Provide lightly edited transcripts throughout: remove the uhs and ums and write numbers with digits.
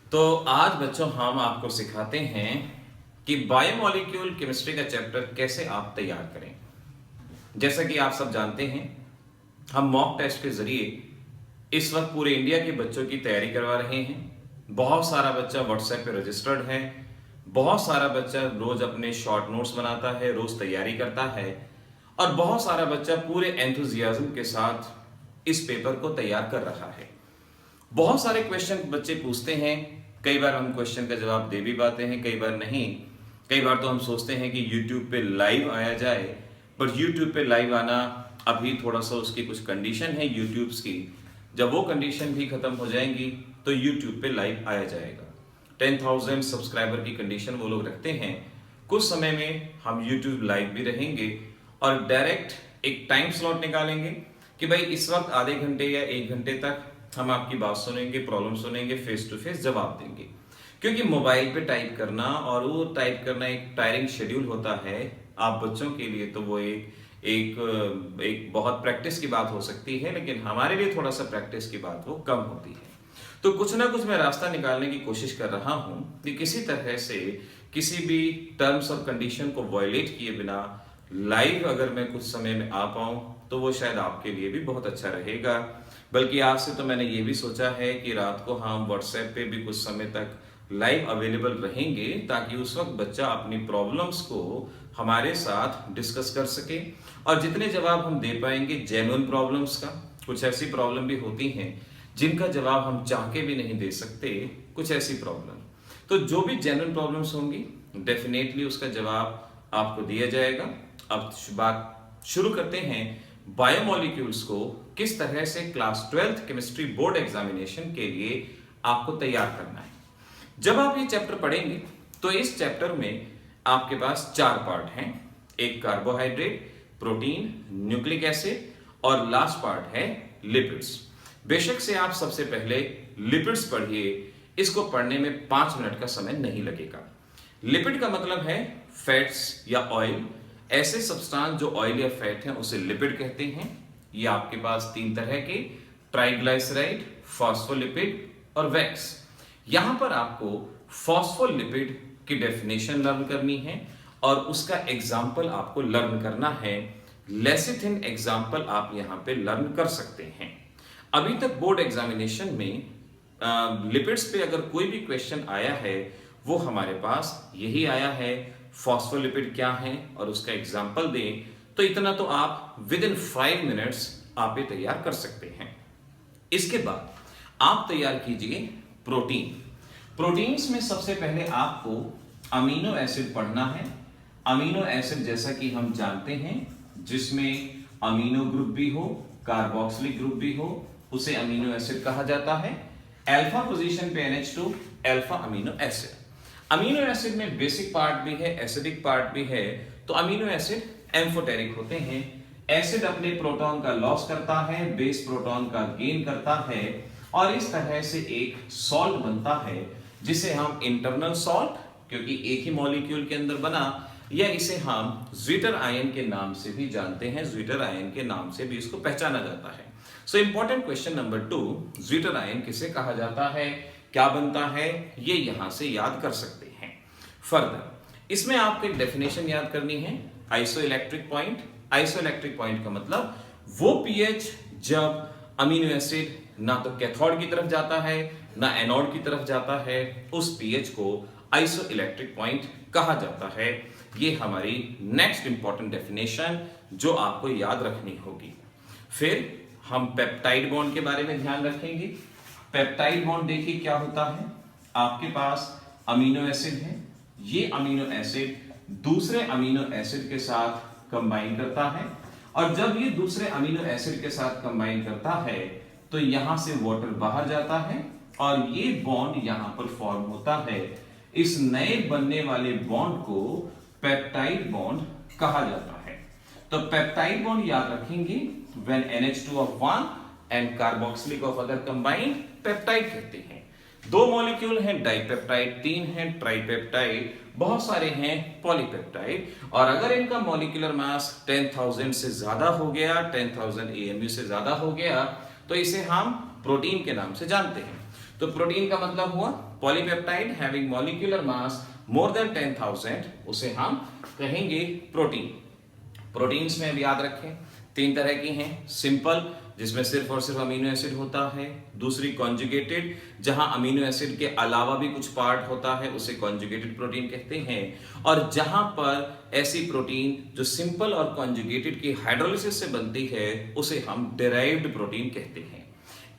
तो आज बच्चों हम आपको सिखाते हैं कि बायोमोलिक्यूल केमिस्ट्री का चैप्टर कैसे आप तैयार करें। जैसा कि आप सब जानते हैं, हम मॉक टेस्ट के जरिए इस वक्त पूरे इंडिया के बच्चों की तैयारी करवा रहे हैं। बहुत सारा बच्चा व्हाट्सएप पे रजिस्टर्ड है, बहुत सारा बच्चा रोज अपने शॉर्ट नोट्स बनाता है, रोज तैयारी करता है और बहुत सारा बच्चा पूरे एंथुजियाज्म के साथ इस पेपर को तैयार कर रहा है। बहुत सारे क्वेश्चन बच्चे पूछते हैं, कई बार हम क्वेश्चन का जवाब दे भी पाते हैं, कई बार नहीं। कई बार तो हम सोचते हैं कि YouTube पे लाइव आया जाए, पर YouTube पे लाइव आना अभी थोड़ा सा उसकी कुछ कंडीशन है यूट्यूब की। जब वो कंडीशन भी खत्म हो जाएंगी तो YouTube पे लाइव आया जाएगा। 10,000 सब्सक्राइबर की कंडीशन वो लोग रखते हैं। कुछ समय में हम YouTube लाइव भी रहेंगे और डायरेक्ट एक टाइम स्लॉट निकालेंगे कि भाई इस वक्त आधे घंटे या 1 घंटे तक हम आपकी बात सुनेंगे, प्रॉब्लम सुनेंगे, फेस टू फेस जवाब देंगे। क्योंकि मोबाइल पे टाइप करना और वो टाइप करना एक टायरिंग शेड्यूल होता है। आप बच्चों के लिए तो वो एक बहुत प्रैक्टिस की बात हो सकती है, लेकिन हमारे लिए थोड़ा सा प्रैक्टिस की बात वो कम होती है। तो कुछ ना कुछ मैं रास्ता निकालने की कोशिश कर रहा हूं कि किसी तरह से किसी भी टर्म्स और कंडीशन को वायलेट किए बिना लाइव अगर मैं कुछ समय में आ पाऊं तो वो शायद आपके लिए भी बहुत अच्छा रहेगा। बल्कि आज से तो मैंने ये भी सोचा है कि रात को हम व्हाट्सएप पे भी कुछ समय तक लाइव अवेलेबल रहेंगे, ताकि उस वक्त बच्चा अपनी प्रॉब्लम्स को हमारे साथ डिस्कस कर सके और जितने जवाब हम दे पाएंगे जेन्युइन प्रॉब्लम्स का। कुछ ऐसी प्रॉब्लम भी होती हैं जिनका जवाब हम चाह के भी नहीं दे सकते, कुछ ऐसी प्रॉब्लम। तो जो भी जेन्युइन प्रॉब्लम्स होंगी डेफिनेटली उसका जवाब आपको दिया जाएगा। अब बात शुरू करते हैं बायोमोलिक्यूल्स को किस तरह से class 12th chemistry board examination के लिए आपको तैयार करना है। जब आप ये चैप्टर पढ़ेंगे तो इस चैप्टर में आपके पास 4 पार्ट हैं। एक कार्बोहाइड्रेट, प्रोटीन, न्यूक्लिक एसिड और लास्ट पार्ट है लिपिड्स। बेशक से आप सबसे पहले लिपिड्स पढ़िए, इसको पढ़ने में 5 मिनट का समय नहीं लगेगा। लिपिड का मतलब है फैट्स या ऑयल। ऐसे सब्सटेंस जो ऑयल या फैट हैं उसे लिपिड कहते हैं। ये आपके पास 3 तरह के, ट्राइग्लाइसराइड, फॉस्फोलिपिड और वैक्स। यहां पर आपको फॉस्फोलिपिड की डेफिनेशन लर्न करनी है और उसका एग्जाम्पल आपको लर्न करना है। लेसिथिन एग्जाम्पल आप यहां पे लर्न कर सकते हैं। अभी तक बोर्ड एग्जामिनेशन में लिपिड्स पे अगर कोई भी क्वेश्चन आया है वो हमारे पास यही आया है, फॉस्फोलिपिड क्या है और उसका एग्जाम्पल दें, तो इतना तो आप विद इन 5 मिनट्स आप ये तैयार कर सकते हैं। इसके बाद आप तैयार कीजिए प्रोटीन। प्रोटीन्स में सबसे पहले आपको अमीनो एसिड पढ़ना है। अमीनो एसिड जैसा कि हम जानते हैं, जिसमें अमीनो ग्रुप भी हो, कार्बोक्सिलिक ग्रुप भी हो, उसे अमीनो एसिड कहा जाता है। अल्फा पोजीशन पे NH2 alpha amino acid. Amino acid में बेसिक पार्ट भी है, एसिडिक पार्ट भी है। तो अमीनो एसिड एम्फोटेरिक होते हैं। एसिड अपने प्रोटॉन का लॉस करता है, बेस प्रोटॉन का गेन करता है और इस तरह से एक सॉल्ट बनता है जिसे हम इंटरनल सॉल्ट, क्योंकि एक ही मॉलिक्यूल के अंदर बना, या इसे हम ज्विटर आयन के नाम से भी जानते हैं। ज्विटर आयन के नाम से भी इसको पहचाना जाता है। So important question number 2, zwitter ion किसे कहा जाता है, क्या बनता है, ये यहां से याद कर सकते हैं। फर्दर इसमें आपको एक डेफिनेशन याद करनी है, आइसोइलेक्ट्रिक पॉइंट। आइसोइलेक्ट्रिक पॉइंट का मतलब वो पीएच जब अमीनो एसिड ना तो कैथोड की तरफ जाता है ना एनोड की तरफ जाता है, उस पीएच को आइसोइलेक्ट्रिक पॉइंट कहा जाता है। ये हमारी नेक्स्ट इंपॉर्टेंट डेफिनेशन जो आपको याद रखनी होगी। फिर हम पेप्टाइड बॉन्ड के बारे में ध्यान रखेंगे। पेप्टाइड बॉन्ड देखिए क्या होता है। आपके पास अमीनो एसिड है, ये अमीनो एसिड दूसरे अमीनो एसिड के साथ कंबाइन करता है और जब ये दूसरे अमीनो एसिड के साथ कंबाइन करता है तो यहां से वाटर बाहर जाता है और ये बॉन्ड यहां पर फॉर्म होता है। इस नए बनने वाले बॉन्ड को पेप्टाइड बॉन्ड कहा जाता है। तो पेप्टाइड बॉन्ड याद रखेंगे, when NH2 of one and carboxylic of other combined, peptide कहते हैं। 2 मॉलिक्यूल हैं डाइपेप्टाइड, 3 हैं ट्राइपेप्टाइड, बहुत सारे हैं पॉलीपेप्टाइड। और अगर इनका मॉलिक्यूलर मास 10,000 से ज्यादा हो गया, 10,000 AMU से ज्यादा हो गया, तो इसे हम प्रोटीन के नाम से जानते हैं। तो प्रोटीन का मतलब हुआ polypeptide having molecular mass more than 10,000 उसे हम कहेंगे प्रोटीन। प्रोटीन्स में अब याद रखें 3 तरह की हैं, सिंपल जिसमें सिर्फ और सिर्फ अमीनो एसिड होता है, दूसरी कॉन्जुगेटेड जहां अमीनो एसिड के अलावा भी कुछ पार्ट होता है उसे कॉन्जुगेटेड प्रोटीन कहते हैं, और जहां पर ऐसी प्रोटीन जो सिंपल और कॉन्जुगेटेड की हाइड्रोलिसिस से बनती है उसे हम डेराइव्ड प्रोटीन कहते हैं।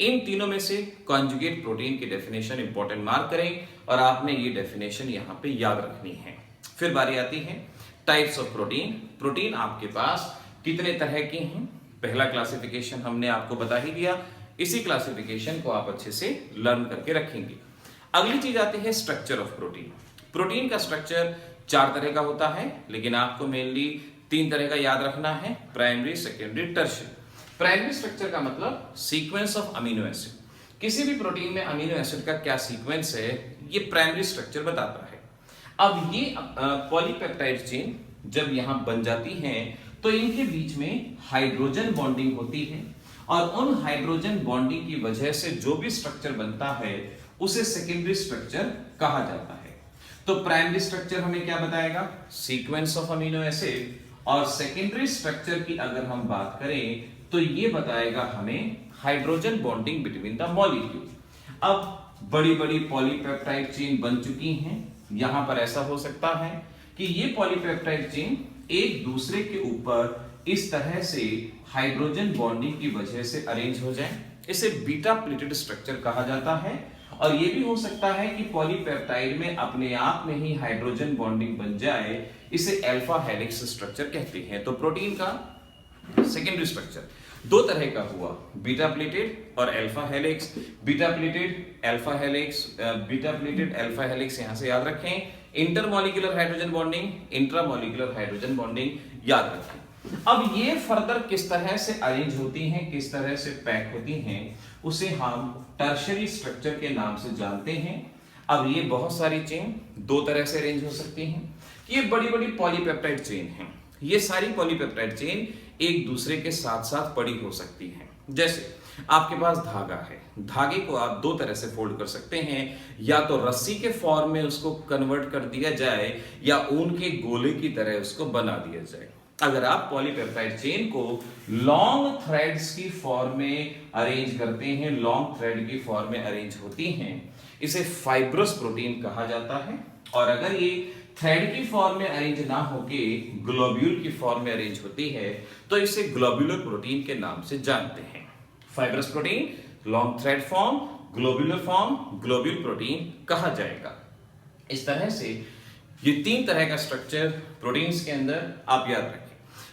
इन तीनों में से कॉन्जुगेट प्रोटीन की डेफिनेशन इंपॉर्टेंट मार्क करें और आपने ये डेफिनेशन यहां पे याद रखनी है। फिर बारी आती है टाइप्स ऑफ प्रोटीन। प्रोटीन आपके पास कितने तरह के हैं, पहला क्लासिफिकेशन हमने आपको बता ही दिया, इसी क्लासिफिकेशन को आप अच्छे से लर्न करके रखेंगे। अगली चीज आती है स्ट्रक्चर ऑफ प्रोटीन। प्रोटीन का स्ट्रक्चर 4 तरह का होता है, लेकिन आपको मेनली 3 तरह का याद रखना है, primary, secondary, tertiary. Primary structure का मतलब सीक्वेंस ऑफ अमीनो एसिड। किसी भी प्रोटीन में अमीनो एसिड का क्या सीक्वेंस है ये प्राइमरी स्ट्रक्चर बताता है। अब ये पॉलीपेप्टाइड चेन जब यहां बन जाती हैं तो इनके बीच में हाइड्रोजन बॉन्डिंग होती है, और उन हाइड्रोजन बॉन्डिंग की वजह से जो भी स्ट्रक्चर बनता है उसे सेकेंडरी स्ट्रक्चर कहा जाता है। तो प्राइमरी स्ट्रक्चर हमें क्या बताएगा, सीक्वेंस ऑफ अमीनो एसिड, और सेकेंडरी स्ट्रक्चर की अगर हम बात करें तो ये बताएगा हमें hydrogen bonding between the molecule. अब बड़ी बड़ी पॉलीपेप्टाइड चेन बन चुकी हैं, यहां पर ऐसा हो सकता है कि ये पॉलीपेप्टाइड चेन एक दूसरे के ऊपर इस तरह से हाइड्रोजन बॉन्डिंग की वजह से अरेंज हो जाए, इसे बीटा प्लेटेड स्ट्रक्चर कहा जाता है। और यह भी हो सकता है कि पॉलीपेप्टाइड में अपने आप में ही हाइड्रोजन बॉन्डिंग बन जाए, इसे अल्फा हेलिक्स स्ट्रक्चर कहते हैं। तो प्रोटीन का सेकेंडरी स्ट्रक्चर 2 तरह का हुआ, बीटा प्लेटेड और alpha helix. Beta pleated alpha helix, beta pleated alpha helix यहां से याद रखें। Intermolecular hydrogen bonding, intramolecular hydrogen bonding याद रखें। अब ये फर्दर किस तरह से अरेंज होती हैं, किस तरह से पैक होती हैं, उसे हम टर्शियरी स्ट्रक्चर के नाम से जानते हैं। अब ये बहुत सारी चेन 2 तरह से अरेंज हो सकती हैं। ये बड़ी बड़ी पॉलीपेप्टाइड चेन हैं, ये सारी पॉलीपेप्टाइड चेन एक दूसरे के साथ साथ पड़ी हो सकती हैं। जैसे आपके पास धागा है, धागे को आप 2 तरह से फोल्ड कर सकते हैं, या तो रस्सी के फॉर्म में उसको कन्वर्ट कर दिया जाए या ऊन के गोले की तरह उसको बना दिया जाए। अगर आप पॉलीपेप्टाइड चेन को लॉन्ग थ्रेड्स की फॉर्म में अरेंज करते हैं, लॉन्ग थ्रेड की फॉर्म में अरेंज होती हैं, इसे फाइब्रस प्रोटीन कहा जाता है। और अगर ये थ्रेड की फॉर्म में अरेंज ना होके ग्लोब्यूल की फॉर्म में अरेंज होती है तो इसे ग्लोब्यूलर प्रोटीन के नाम से जानते हैं। Fibrous protein, long thread form, globular form, globule protein कहा जाएगा। इस तरह से ये 3 तरह का स्ट्रक्चर प्रोटीन्स के अंदर आप याद रखें।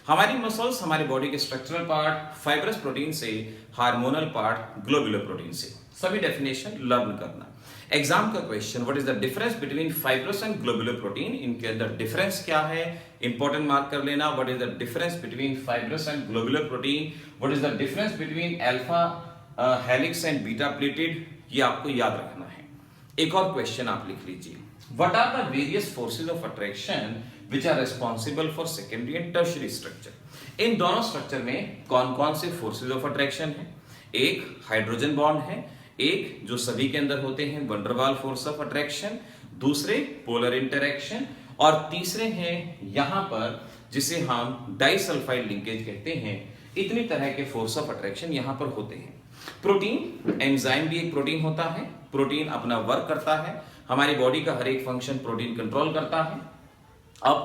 हमारी मसल्स, हमारे बॉडी के स्ट्रक्चरल पार्ट फाइब्रस प्रोटीन से, हार्मोनल पार्ट ग्लोब्यूलर प्रोटीन से। सभी डेफिनेशन लर्न करना। एग्जाम का question, what is the difference between fibrous and globular protein, इनके अंदर डिफरेंस क्या है, इंपॉर्टेंट मार्क कर लेना। What is the difference between fibrous and globular protein, what is the difference between alpha helix and beta pleated, ये आपको याद रखना है। एक और क्वेश्चन आप लिख लीजिए, what are the various forces of attraction which are responsible for secondary and tertiary structure। इन दोनों स्ट्रक्चर में कौन कौन से फोर्सेज ऑफ अट्रैक्शन है, एक हाइड्रोजन बॉन्ड है, एक जो सभी के अंदर होते हैं वंडर वाल फोर्स ऑफ अट्रैक्शन, दूसरे पोलर इंटरैक्शन, और तीसरे हैं यहां पर जिसे हम डाइसल्फाइड लिंकेज कहते हैं। इतनी तरह के फोर्स ऑफ अट्रैक्शन यहां पर होते हैं। प्रोटीन, एंजाइम भी एक प्रोटीन होता है, प्रोटीन अपना वर्क करता है, हमारी बॉडी का हर एक फंक्शन प्रोटीन कंट्रोल करता है। अब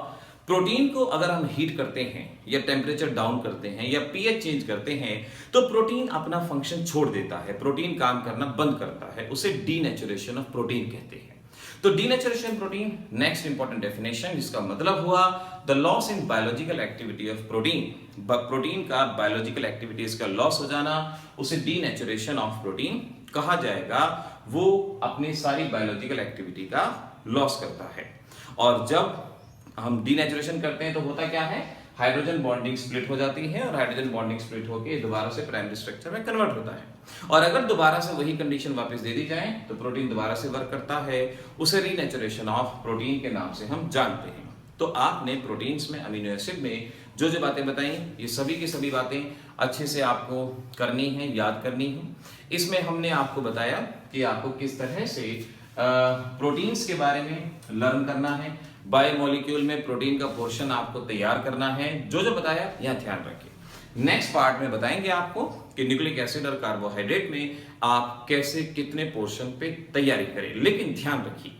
प्रोटीन को अगर हम हीट करते हैं या टेम्परेचर डाउन करते हैं या पीएच चेंज करते हैं तो प्रोटीन अपना फंक्शन छोड़ देता है, प्रोटीन काम करना बंद करता है, उसे डीनेचुरेशन ऑफ प्रोटीन कहते हैं। तो denaturation protein next important definition, जिसका मतलब हुआ the loss in biological activity of protein. Protein का बायोलॉजिकल एक्टिविटीज का लॉस हो जाना, उसे डीनेचुरेशन ऑफ प्रोटीन कहा जाएगा। वो अपनी सारी बायोलॉजिकल एक्टिविटी का लॉस करता है। और जब हम डीनेचुरेशन करते हैं तो होता क्या है, हाइड्रोजन बॉन्डिंग स्प्लिट हो जाती है और हाइड्रोजन बॉन्डिंग स्प्लिट होकर दोबारा से प्राइमरी स्ट्रक्चर में कन्वर्ट होता है। और अगर दोबारा से वही कंडीशन वापस दे दी जाए तो प्रोटीन दोबारा से वर्क करता है, उसे रीनेचुरेशन ऑफ प्रोटीन के नाम से हम जानते हैं। तो आपने प्रोटीन्स में, अमीनो एसिड में जो जो बातें बताई, ये सभी की सभी बातें अच्छे से आपको करनी है, याद करनी है। इसमें हमने आपको बताया कि आपको किस तरह से प्रोटीन्स के बारे में लर्न करना है। बायोमोलिक्यूल में प्रोटीन का पोर्शन आपको तैयार करना है। जो जो बताया यहाँ ध्यान रखिए। नेक्स्ट पार्ट में बताएंगे आपको कि न्यूक्लिक एसिड और कार्बोहाइड्रेट में आप कैसे कितने पोर्शन पे तैयारी करें। लेकिन ध्यान रखिए,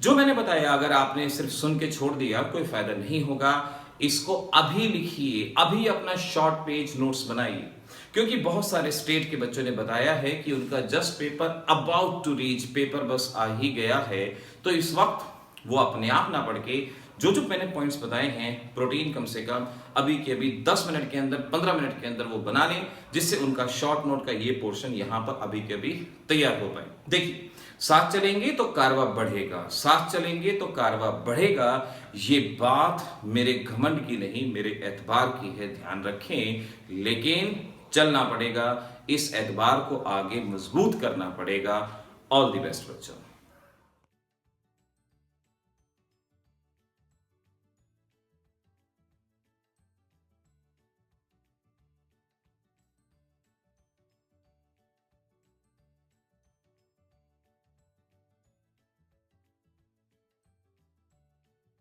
जो मैंने बताया अगर आपने सिर्फ सुन के छोड़ दिया कोई फायदा नहीं होगा। इसको अभी लिखिए, अभी अपना शॉर्ट पेज नोट्स बनाइए, क्योंकि बहुत सारे स्टेट के बच्चों ने बताया है कि उनका just paper about to reach, paper बस आ ही गया है। तो इस वक्त वो अपने आप ना पढ़ के जो जो मैंने पॉइंट्स बताए हैं, प्रोटीन कम से कम अभी के अभी 10 मिनट के अंदर, 15 मिनट के अंदर वो बना लें, जिससे उनका शॉर्ट नोट का ये पोर्शन यहां पर अभी के अभी तैयार हो पाए। देखिए, साथ चलेंगे तो कारवा बढ़ेगा, साथ चलेंगे तो कारवा बढ़ेगा। ये बात मेरे घमंड की नहीं, मेरे एतबार की है, ध्यान रखें। लेकिन चलना पड़ेगा, इस एतबार को आगे मजबूत करना पड़ेगा। ऑल द बेस्ट बच्चों।